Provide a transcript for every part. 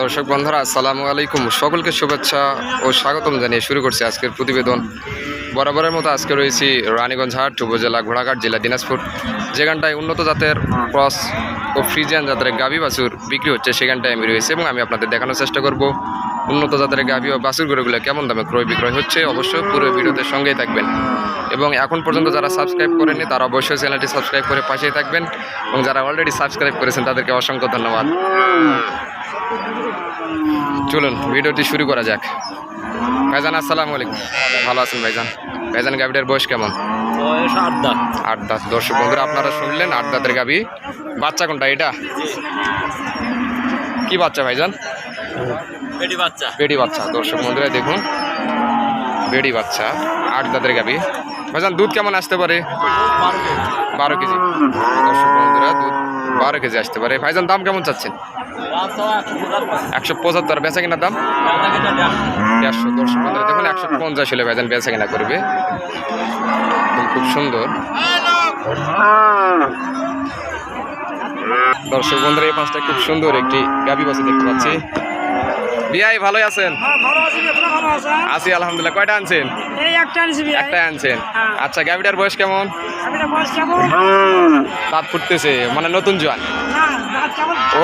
দর্শক বন্ধুরা আসসালামু আলাইকুম, সকলকে শুভেচ্ছা ও স্বাগতম জানিয়ে শুরু করছি আজকের প্রতিবেদন। বরাবরের মতো আজকে রয়েছি রানীগঞ্জ হাট, উপজেলা ঘোড়াঘাট, জেলা দিনাজপুর। যেখানটায় উন্নত জাতের ক্রস ও ফ্রিজিয়ান জাতের গাভী বাছুর বিক্রি হচ্ছে, সেখানটায় আমি রয়েছি এবং আমি আপনাদের দেখানোর চেষ্টা করব উন্নত জাতের গাভী ও বাছুর গরুগুলো কেমন দামে ক্রয় বিক্রয় হচ্ছে। অবশ্যই পুরো ভিডিওতে সঙ্গেই থাকবেন এবং এখন পর্যন্ত যারা সাবস্ক্রাইব করেননি তারা অবশ্যই চ্যানেলটি সাবস্ক্রাইব করে পাশেই থাকবেন এবং যারা অলরেডি সাবস্ক্রাইব করেছেন তাদেরকে অসংখ্য ধন্যবাদ। চলুন ভিডিওটি শুরু করা যাক। ভাইজান আসসালামু আলাইকুম, ভালো আছেন ভাইজান? ভাইজান গাভীটার বয়স কেমন? আট দাঁত। দর্শক বন্ধুরা আপনারা শুনলেন, 8 দাঁতের গাভী। বাচ্চা কোনটা এটা? কি বাচ্চা ভাইজান? বেডি বাচ্চা। দর্শক বন্ধুরা দেখুন, বেডি বাচ্চা, 8 দাঁতের গাভী। ভাইজান দুধ কেমন আসতে পারে? 12 কেজি। দর্শক বন্ধুরা দুধ 12 কেজি আসতে পারে। ভাইজান দাম কেমন চাচ্ছেন? 175। বেচা কিনার দাম 150। দর্শক বন্ধুরা দেখুন 150 হলে ভাইজান বেচা কিনা করবে। খুব সুন্দর। দর্শক বন্ধুরা এই পাঁচটা খুব সুন্দর একটি গাভী বাছুর দেখতে পাচ্ছি। বিয়াই ভালোই আছেন? আছি আলহামদুলিল্লাহ। কয়টা আনছেন? একটা আনছেন। আচ্ছা, গাভীটার বয়স কেমন? দাঁত ফুটতেছে, মানে নতুন জোয়ান?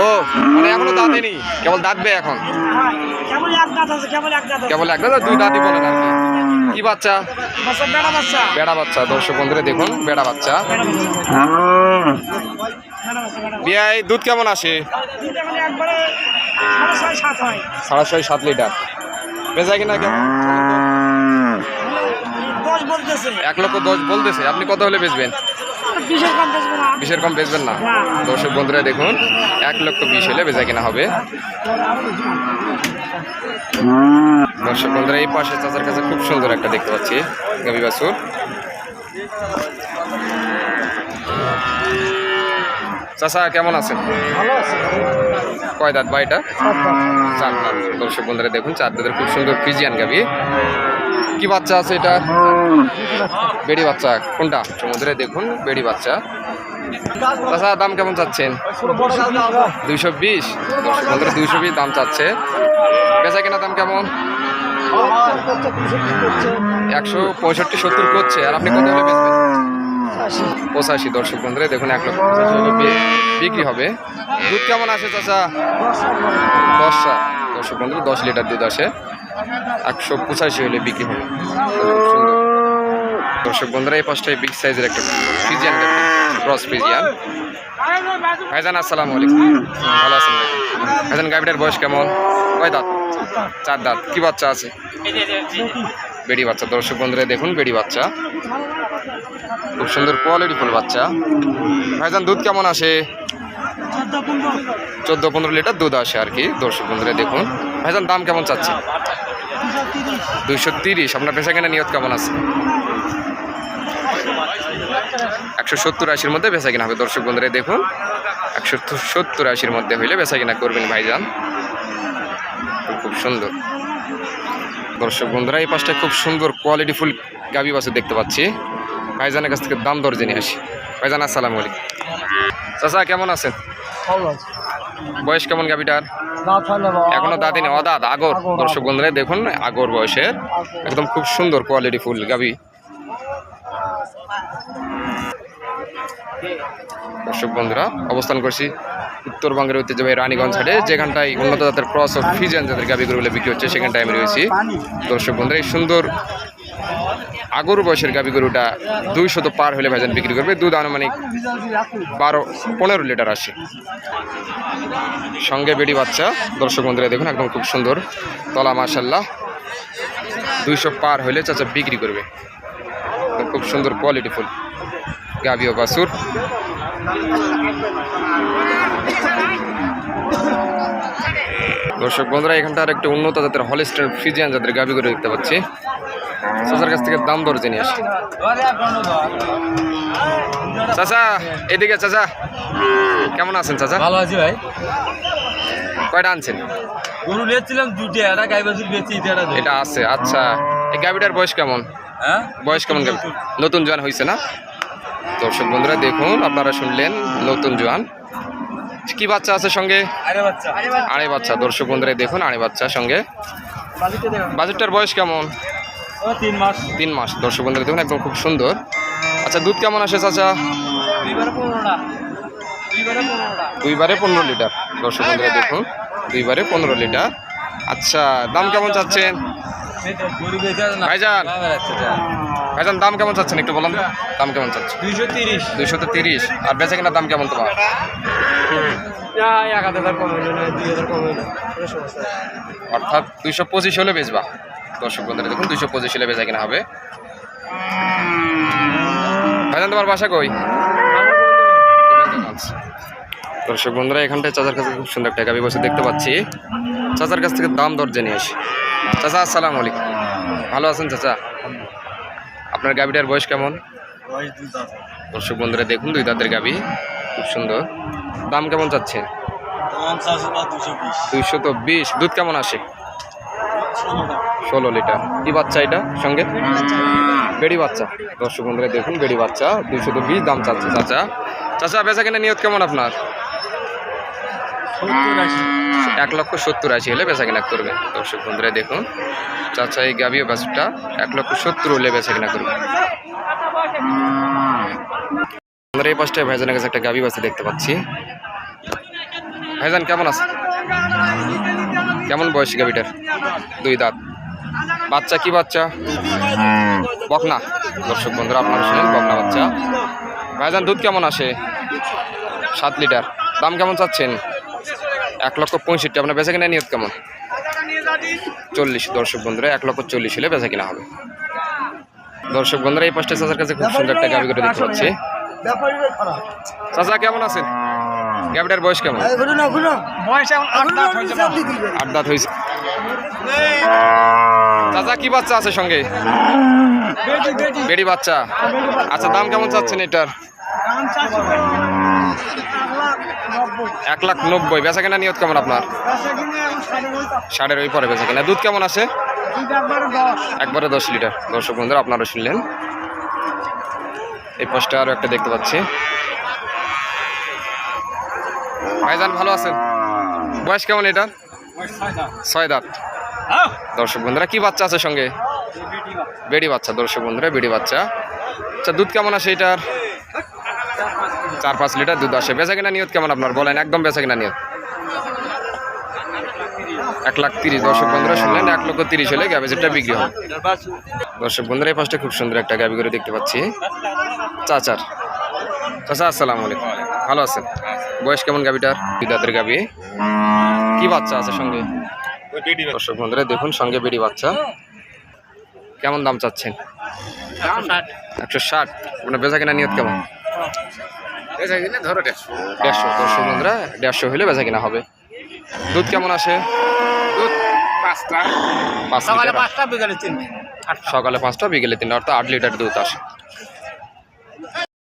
ও মানে এখনো দাঁতেনি, কেবল দাঁতবে এখন? কেবল এক দাঁত, 2 দাঁতই বলেন আর কি। কি বাচ্চা? বেড়া বাচ্চা। দর্শক বন্ধুরা দেখুন বেড়া বাচ্চা। বিয়াই দুধ কেমন আসে? 6.5-7 লিটার। বেচা কিনা কেমন? 1,10,000 বলতেছে। আপনি কত হলে বেচবেন? 20-এর কম বেচবেন না? দর্শক বন্ধুরা দেখুন 1,20,000 হলে বেচা কিনা হবে। দর্শক বন্ধুরা এই পাশে চাচার কাছে খুব সুন্দর একটা দেখতে পাচ্ছি গাভী বাছুর। চাচা কেমন আছেন? কয় দাঁত ভাই এটা? 4 দাঁত। দর্শক বন্ধুরা দেখুন 4 দাঁতের খুব সুন্দর ফ্রিজিয়ান গাভী। কি বাচ্চা আছে এটা? বেড়ি বাচ্চা। কোনটা? সমুদ্রে দেখুন বেড়ি বাচ্চা। চাচা দাম কেমন চাচ্ছেন? 220। দর্শক বন্ধুরা 220 দাম চাচ্ছে। বেচা কেনা দাম কেমন? 165-70 করছে। আর আপনি কত হলে বেচবেন? 85। দর্শক বন্ধুরা দেখুন 1,85,000 হলে বিক্রি হবে। দুধ কেমন আসে চাচা? 10। দর্শক বন্ধুরা 10 লিটার দুধ আসে। 185 হলে বিক্রি হবে। খুব সুন্দর। দর্শক বন্ধুরা এই পাশটায় বিগ সাইজের একটা ফ্রিজিয়ান ক্রস ফ্রিজিয়ান। ভাইজান আসসালামু আলাইকুম, ভালো আছেন ভাই? ভাইজান গাভীটার বয়স কেমন? কয় দাঁত? 4 দাঁত। কি বাচ্চা আছে? বেড়ি বাচ্চা। দর্শক বন্ধুরা দেখুন বেড়ি বাচ্চা, খুব সুন্দর কোয়ালিটি ফুল বাচ্চা। ভাইজান দুধ কেমন আসে? 14-15 লিটার দুধ আসে আর কি। দর্শক বন্ধুরা দেখুন ভাইজান দাম কেমন চাচ্ছে? 230। আপনার পেশা কেনা নিয়ত কেমন আছে? 170-80-র মধ্যে বেচা কিনা হবে। দর্শক বন্ধুরা দেখুন 170-80-র মধ্যে হইলে বেচা কিনা করবেন ভাইজান। খুব সুন্দর। দর্শক বন্ধুরা এই পাশটা খুব সুন্দর কোয়ালিটি ফুল গাভী বাছুর দেখতে পাচ্ছি। ভাইজানের কাছ থেকে দাম দর জেনে আসি। ভাইজান আসসালামু আলাইকুম। চাচা কেমন আছেন? বয়স কেমন গাভীটার? এখনো দাঁতই নেই, অদাঁত, আগর। দর্শক বন্ধুরা দেখুন আগর বয়সের, একদম খুব সুন্দর কোয়ালিটি ফুল গাভী। দর্শক বন্ধুরা অবস্থান করছি উত্তরবঙ্গের ঐতিহ্যবাহী রানীগঞ্জ হাটে, যেখানটায় উন্নত জাতের ক্রস ও ফ্রিজিয়ান জাতের গাভীগুলো বিক্রি হচ্ছে, সেখানটায় আমি রয়েছি। দর্শক বন্ধুরা এই সুন্দর আগর বয়সের গাভী গরুটা 200 পার হলে ভাইজান বিক্রি করবে। দুধ আনুমানিক 12-15 লিটার আসে। সঙ্গে বেড়ি বাচ্চা। দর্শক বন্ধুরা দেখুন একদম খুব সুন্দর তলা, মাশাআল্লাহ। 200 পার হলে চাচা বিক্রি করবে। খুব সুন্দর কোয়ালিটি ফুল গাভী ও বাছুর। দর্শক বন্ধুরা এখানটা আর একটা উন্নত জাতের হলস্টাইন ফ্রিজিয়ান জাতের গাভী গরু দেখতে পাচ্ছি। চাচার কাছ থেকে দাম দর জেনে আসি। চাচা এদিকে। চাচা কেমন আছেন? চাচা ভালো আছি ভাই। কয়টা আনছেন? গরু নিয়েছিলাম 2টা, একটা গাই বাছুর বেচি, এটা আছে। আচ্ছা, এই গাভীটার বয়স কেমন? বয়স কেমন গাভী? নতুন জোয়ান হয়েছে না? দর্শক বন্ধুরা দেখুন আপনারা শুনলেন নতুন জোয়ান। কি বাচ্চা আছে সঙ্গে? আরে বাচ্চা আড়াই বাচ্চা। দর্শক বন্ধুরা দেখুন আড়াই বাচ্চার সঙ্গে। বাজেটটা দেখুন বাজেটটার বয়স কেমন? ও 3 মাস 3 মাস। দর্শক বন্ধুরা দেখুন একদম খুব সুন্দর। আচ্ছা দুধ কেমন আসে চাচা? দুইবারে 15টা দুইবারে 15টা দুইবারে 15 লিটার। দর্শক বন্ধুরা দেখুন দুইবারে 15 লিটার। আচ্ছা দাম কেমন চাচ্ছেন গরু বেচা না ভাইজান? ভাইজান দাম কেমন চাচ্ছেন একটু বলুন তো? দাম কেমন চাচ্ছেন? 230 230। আর বেচা কিনা দাম কেমন তোমার? না 1000 কম হইলো না 2000 কম হইলো অর্থাৎ 225 হলে বেচবা। দর্শক বন্ধুরা দেখুন 225 হলে বেচা কিনা হবে। ভাইজান তোমার বাসা কই? দর্শক বন্ধুরা এখানটায় চাচার কাছে খুব সুন্দর একটা গাবি বসে দেখতে পাচ্ছি। চাচার কাছ থেকে দাম দর জেনে আসি। চাচা আসসালামু আলাইকুম, ভালো আছেন চাচা? আপনার গাবিটার বয়স কেমন? বয়স 2 দাঁত দর্শক বন্ধুরা দেখুন 2 দাঁতের গাবি, খুব সুন্দর। দাম কেমন চাচ্ছে? দাম চাচ্ছে 220 220। দুধ কেমন আসে? 16টা 16 লিটার। কি বাচ্চা এটা সঙ্গে? বেড়ি বাচ্চা। দর্শক বন্ধুরা দেখুন বেড়ি বাচ্চা, 220 দাম চাচ্ছে চাচা। চাচা বেচা কেনা নিয়ত কেমন আপনার? 1,70,80 হলে বেচা কেনা করবে। দর্শক বন্ধুরা দেখুন চাচা এই গাবি ও বাছুরটা 1,70,000 হলে বেচা কেনা করবে। আমরা এই পাশটায় ভাইজানের কাছে একটা গাবি বাচ্চা দেখতে পাচ্ছি। ভাইজান কেমন আছে? কেমন বয়সী গাবিটার? 2 দাঁত। বাচ্চা কি বাচ্চা? বকনা। দর্শক বন্ধুরা আপনারা শুনেন বকনা বাচ্চা। ভাইজান দুধ কেমন আসে? 7 লিটার। দাম কেমন চাচ্ছেন? 1,65,000। আপনার বেচা কিনা নিয়ত কেমন? 40। দর্শক বন্ধুরা 1,40,000 হলে বেচা কিনা হবে। দর্শক বন্ধুরা এই পাশটা চাচার কাছে খুব সুন্দর একটা গাবি করে দেখতে পাচ্ছি। চাচা কেমন আছেন? গাবিটার বয়স কেমন? বয়স এখন 8 দাঁত হইছে 8 দাঁত হয়েছে। চাচা কি বাচ্চা আছে সঙ্গে? বেড়ি বাচ্চা। আচ্ছা দাম কেমন চাচ্ছেন এটার? 1,90,000। বেচা কেনা নিয়ত কেমন আপনার? 60-এর ওই পরে বেচা কেনা। দুধ কেমন আছে? একবারে 10 লিটার। দর্শক বন্ধুরা আপনারা শুনলেন। এই পাশটা আরও একটা দেখতে পাচ্ছি। ভাইজান ভালো আছেন? বয়স কেমন এটার? 6 দাঁত। দর্শক বন্ধুরা কি বাচ্চা আছে সঙ্গে? বেড়ি বাচ্চা। দর্শক বন্ধুরা বেড়ি বাচ্চা। আচ্ছা দুধ কেমন আসে এটার? 4-5 লিটার দুধ আসে। বেচা কিনা নিয়ত কেমন আপনার বলেন? একদম বেচা কিনা নিয়ত 1,30,000। দর্শক বন্ধুরা শুনলেন 1,30,000 হলে গাবিটা বিক্রি হবে। দর্শক বন্ধুরা এই পাশটা খুব সুন্দর একটা গাবি করে দেখতে পাচ্ছি চাচার। চাচা আসসালামু আলাইকুম, ভালো আছেন? বয়স কেমন গাবিটার? 2 দাঁতের গাবি। কি বাচ্চা আছে সঙ্গে? দর্শক বন্ধুরা দেখুন সঙ্গে বেড়ি বাচ্চা। কেমন দাম চাচ্ছেন? 160। আপনার বেচা কিনা নিয়ত কেমন? 150। দর্শক বন্ধুরা 150 হলে বেচা কিনা হবে। দুধ কেমন আসে? দুধ 5টা 5 সকালে লিটার। 5টা বিকালে 3 সকালে 5টা বিকেলে 3টা, অর্থাৎ 8 লিটার দুধ আসে।